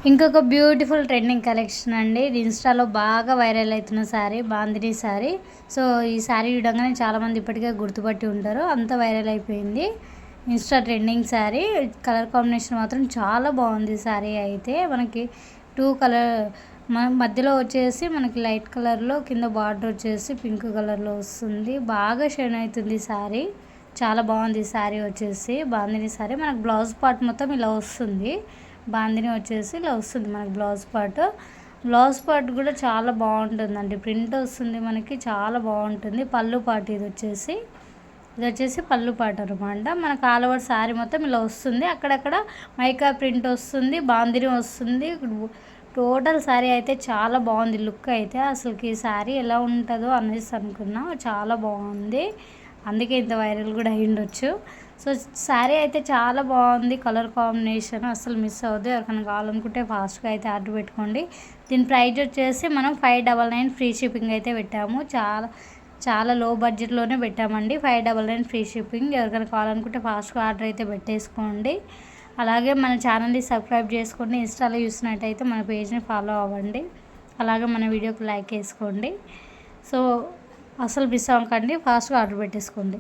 ఇంకొక beautiful trending collection అండి. ఇది ఇన్‌స్టాలో బాగా వైరల్ అయితున్న శారీ బాందిని శారీ. సో, ఈ శారీ చూడంగానే చాలామంది ఇప్పటికే గుర్తుపట్టి ఉంటారు. అంత వైరల్ అయిపోయింది. Insta trending sari. Colour combination మాత్రం చాలా బాగుంది. శారీ అయితే మనకి 2 కలర్ మధ్యలో వచ్చేసి మనకి లైట్ కలర్లో, కింద బార్డర్ వచ్చేసి పింక్ కలర్లో వస్తుంది. బాగా షైన్ అవుతుంది శారీ. చాలా బాగుంది శారీ వచ్చేసి బాందిని శారీ. మనకు బ్లౌజ్ పార్ట్ మొత్తం ఇలా వస్తుంది. బాందిని వచ్చేసి ఇలా వస్తుంది మనకి బ్లౌజ్ పార్ట్ కూడా చాలా బాగుంటుందండి. ప్రింట్ వస్తుంది మనకి, చాలా బాగుంటుంది. పళ్ళు పార్ట్ ఇది వచ్చేసి పళ్ళు పార్ట్ అనమాట. మనకు ఆల్ ఓవర్ శారీ మొత్తం ఇలా వస్తుంది. అక్కడక్కడ మైకా ప్రింట్ వస్తుంది, బాందిని వస్తుంది. టోటల్ శారీ అయితే చాలా బాగుంది. లుక్ అయితే అసలుకి ఈ శారీ ఎలా ఉంటుందో అనేసి అనుకున్నా. చాలా బాగుంది, అందుకే ఇంత వైరల్ కూడా అయ్యుండొచ్చు. సో, శారీ అయితే చాలా బాగుంది. కలర్ కాంబినేషన్ అసలు మిస్ అవ్వద్దు. ఎవరికైనా కావాలనుకుంటే ఫాస్ట్గా అయితే ఆర్డర్ పెట్టుకోండి. దీని ప్రైస్ వచ్చేసి మనం 599 ఫ్రీ షిప్పింగ్ అయితే పెట్టాము. చాలా లో బడ్జెట్లోనే పెట్టామండి. 599 ఫ్రీ షిప్పింగ్. ఎవరికైనా కావాలనుకుంటే ఫాస్ట్గా ఆర్డర్ అయితే పెట్టేసుకోండి. అలాగే మన ఛానల్ని సబ్స్క్రైబ్ చేసుకోండి. ఇన్స్టాలో చూసినట్టయితే మన పేజ్ని ఫాలో అవ్వండి. అలాగే మన వీడియోకి లైక్ వేసుకోండి. సో, అసలు మిస్ అవ్వకండి, ఫాస్ట్గా ఆర్డర్ పెట్టేసుకోండి.